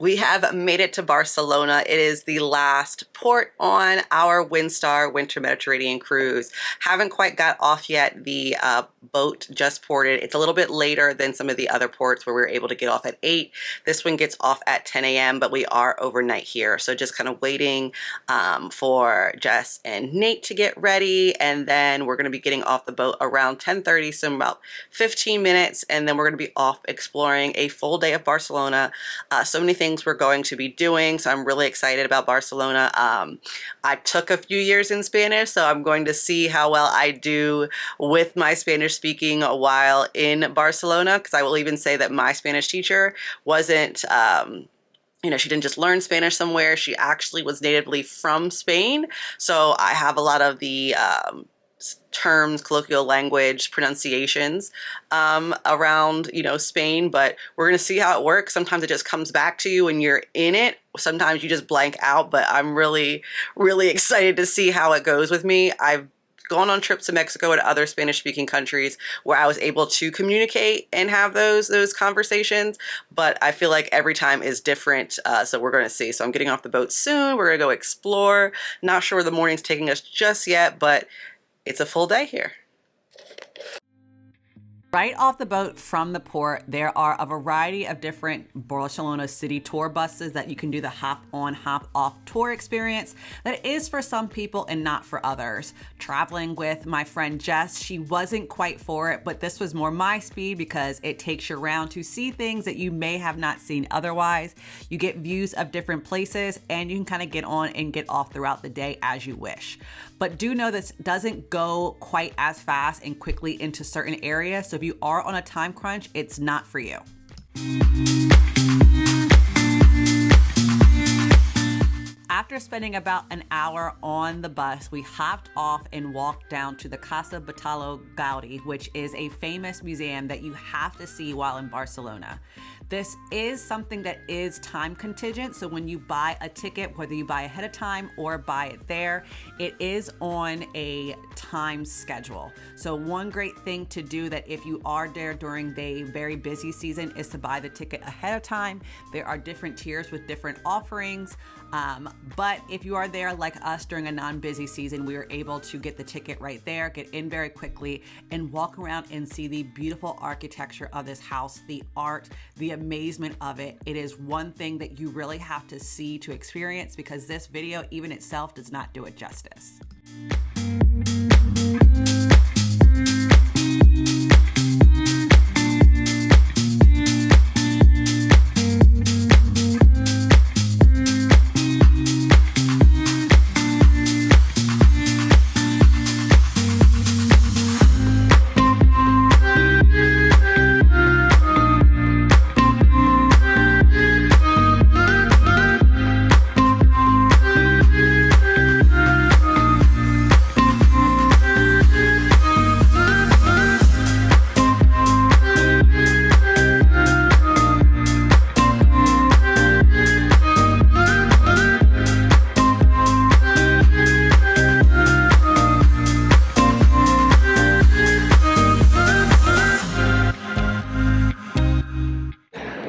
We have made it to Barcelona. It is the last port on our Windstar Winter Mediterranean cruise. Haven't quite got off yet. The boat just ported. It's a little bit later than some of the other ports where we were able to get off at 8. This one gets off at 10 a.m., but we are overnight here. So just kind of waiting for Jess and Nate to get ready. And then we're going to be getting off the boat around 10:30, so in about 15 minutes. And then we're going to be off exploring a full day of Barcelona. So many things we're going to be doing, so I'm really excited about Barcelona. I took a few years in Spanish, so I'm going to see how well I do with my Spanish speaking while in Barcelona, because I will even say that my Spanish teacher wasn't you know, she didn't just learn Spanish somewhere. She actually was natively from Spain, so I have a lot of the terms, colloquial language, pronunciations around, you know, Spain, but we're going to see how it works. Sometimes it just comes back to you when you're in it. Sometimes you just blank out, but I'm really, really excited to see how it goes with me. I've gone on trips to Mexico and other Spanish-speaking countries where I was able to communicate and have those conversations, but I feel like every time is different, so we're going to see. So I'm getting off the boat soon. We're going to go explore. Not sure where the morning's taking us just yet, but it's a full day here. Right off the boat from the port, there are a variety of different Barcelona city tour buses that you can do the hop on, hop off tour experience that is for some people and not for others. Traveling with my friend Jess, she wasn't quite for it, but this was more my speed because it takes you around to see things that you may have not seen otherwise. You get views of different places and you can kind of get on and get off throughout the day as you wish. But do know this doesn't go quite as fast and quickly into certain areas. So if you are on a time crunch, it's not for you. After spending about an hour on the bus, we hopped off and walked down to the Casa Batllo Gaudi, which is a famous museum that you have to see while in Barcelona. This is something that is time contingent, so when you buy a ticket, whether you buy ahead of time or buy it there, it is on a time schedule. So one great thing to do that if you are there during the very busy season is to buy the ticket ahead of time. There are different tiers with different offerings, but if you are there like us during a non-busy season, we are able to get the ticket right there, get in very quickly, and walk around and see the beautiful architecture of this house, the art, the amazement of it. It is one thing that you really have to see to experience because this video even itself does not do it justice.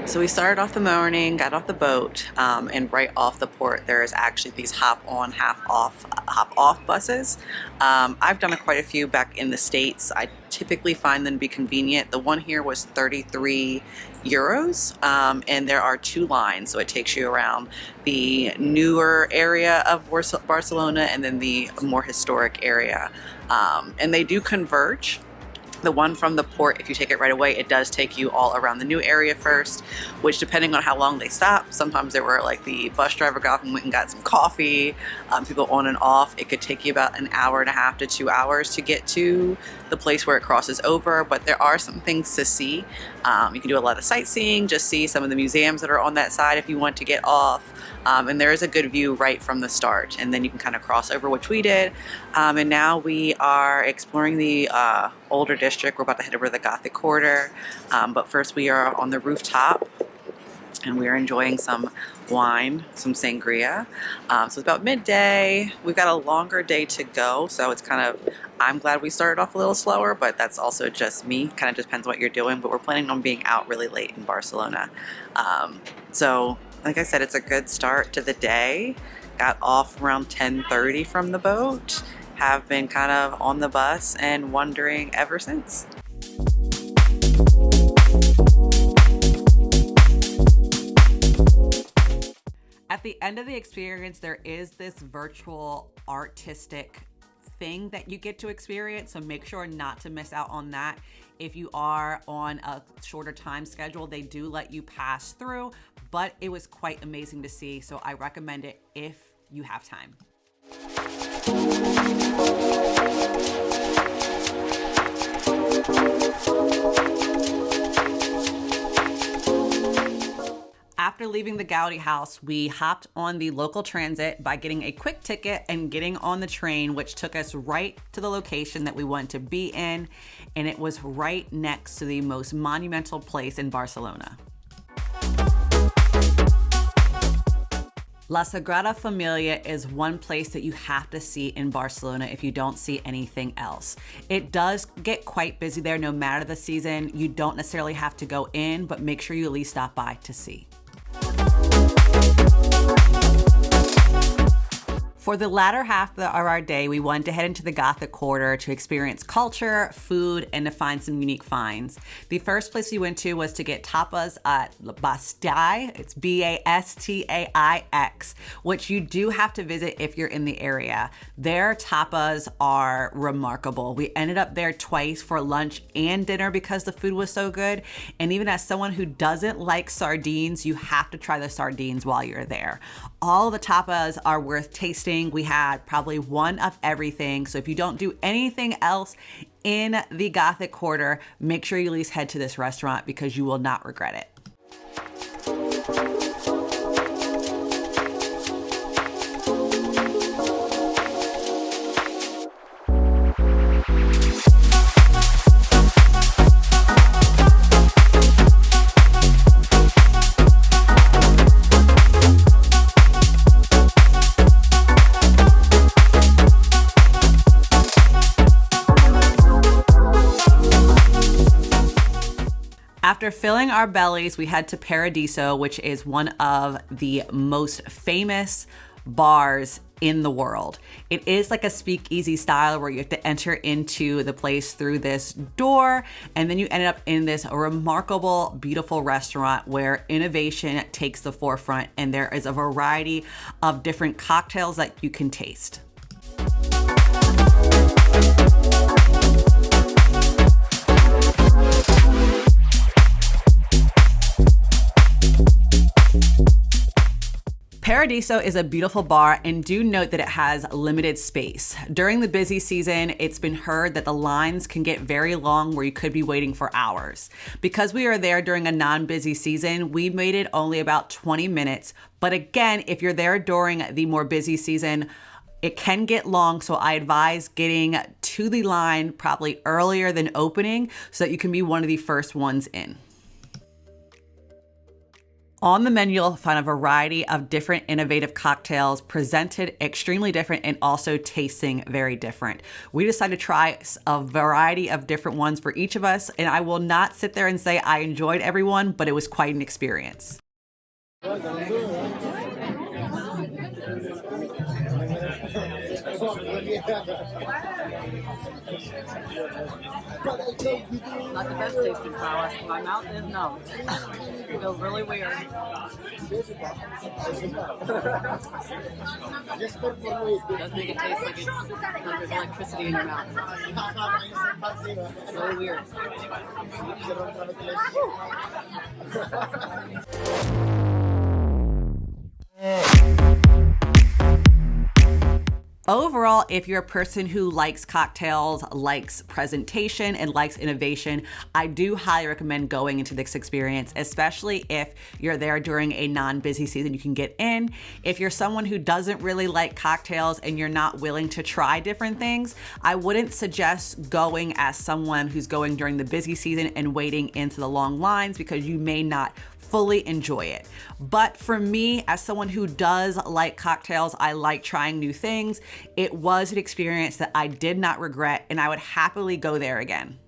So we started off the morning, got off the boat, and right off the port there is actually these hop on, hop off buses. I've done quite a few back in the States. I typically find them to be convenient. The one here was 33 euros, and there are 2 lines, so it takes you around the newer area of Barcelona and then the more historic area, and they do converge. The one from the port, if you take it right away, it does take you all around the new area first, which depending on how long they stop, sometimes there were like the bus driver got up and went and got some coffee, people on and off. It could take you about an hour and a half to 2 hours to get to the place where it crosses over, but there are some things to see. You can do a lot of sightseeing, just see some of the museums that are on that side if you want to get off. And there is a good view right from the start, and then you can kind of cross over, which we did. And now we are exploring the older district. We're about to head over to the Gothic Quarter, but first we are on the rooftop and we are enjoying some wine, some sangria. So it's about midday. We've got a longer day to go, so it's kind of, I'm glad we started off a little slower, but that's also just me. Kind of depends what you're doing, but we're planning on being out really late in Barcelona. So Like I said, it's a good start to the day. Got off around 10:30 from the boat. Have been kind of on the bus and wondering ever since. At the end of the experience, there is this virtual artistic thing that you get to experience, so make sure not to miss out on that. If you are on a shorter time schedule, they do let you pass through, but it was quite amazing to see, so I recommend it if you have time. After leaving the Gaudi house, we hopped on the local transit by getting a quick ticket and getting on the train, which took us right to the location that we wanted to be in, and it was right next to the most monumental place in Barcelona. La Sagrada Familia is one place that you have to see in Barcelona if you don't see anything else. It does get quite busy there no matter the season. You don't necessarily have to go in, but make sure you at least stop by to see. For the latter half of our day, we wanted to head into the Gothic Quarter to experience culture, food, and to find some unique finds. The first place we went to was to get tapas at Bastaix. It's Bastaix, which you do have to visit if you're in the area. Their tapas are remarkable. We ended up there twice for lunch and dinner because the food was so good. And even as someone who doesn't like sardines, you have to try the sardines while you're there. All the tapas are worth tasting. We had probably one of everything. So if you don't do anything else in the Gothic Quarter, make sure you at least head to this restaurant because you will not regret it. After filling our bellies, we head to Paradiso, which is one of the most famous bars in the world. It is like a speakeasy style where you have to enter into the place through this door, and then you end up in this remarkable, beautiful restaurant where innovation takes the forefront, and there is a variety of different cocktails that you can taste. Paradiso is a beautiful bar, and do note that it has limited space. During the busy season, it's been heard that the lines can get very long where you could be waiting for hours. Because we are there during a non-busy season, we made it only about 20 minutes. But again, if you're there during the more busy season, it can get long, so I advise getting to the line probably earlier than opening so that you can be one of the first ones in. On the menu, you'll find a variety of different innovative cocktails presented extremely different and also tasting very different. We decided to try a variety of different ones for each of us, and I will not sit there and say I enjoyed every one, but it was quite an experience. Not the best tasting flower. My mouth is numb. It feels really weird. It does make it taste like there's electricity in your mouth. It's really weird. Overall, if you're a person who likes cocktails, likes presentation, and likes innovation, I do highly recommend going into this experience, especially if you're there during a non-busy season. You can get in. If you're someone who doesn't really like cocktails and you're not willing to try different things, I wouldn't suggest going as someone who's going during the busy season and waiting into the long lines because you may not fully enjoy it. But for me, as someone who does like cocktails, I like trying new things. It was an experience that I did not regret, and I would happily go there again.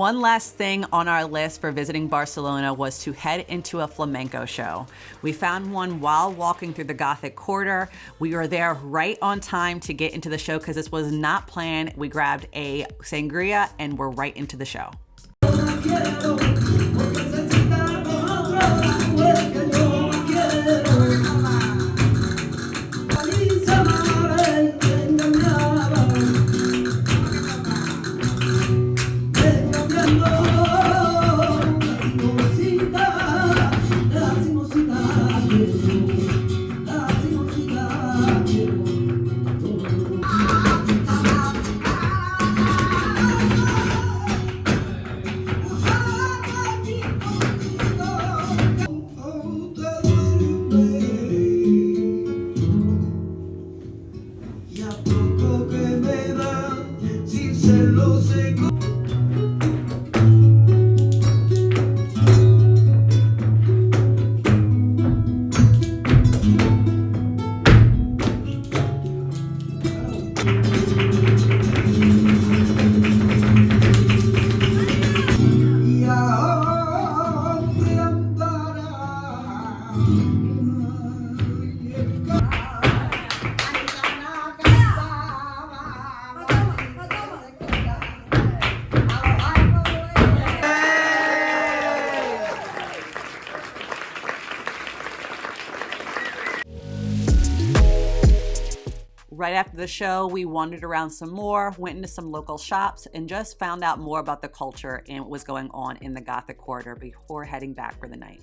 one last thing on our list for visiting Barcelona was to head into a flamenco show. We found one while walking through the Gothic Quarter. We were there right on time to get into the show because this was not planned. We grabbed a sangria and we're right into the show. Right after the show, we wandered around some more, went into some local shops, and just found out more about the culture and what was going on in the Gothic Quarter before heading back for the night.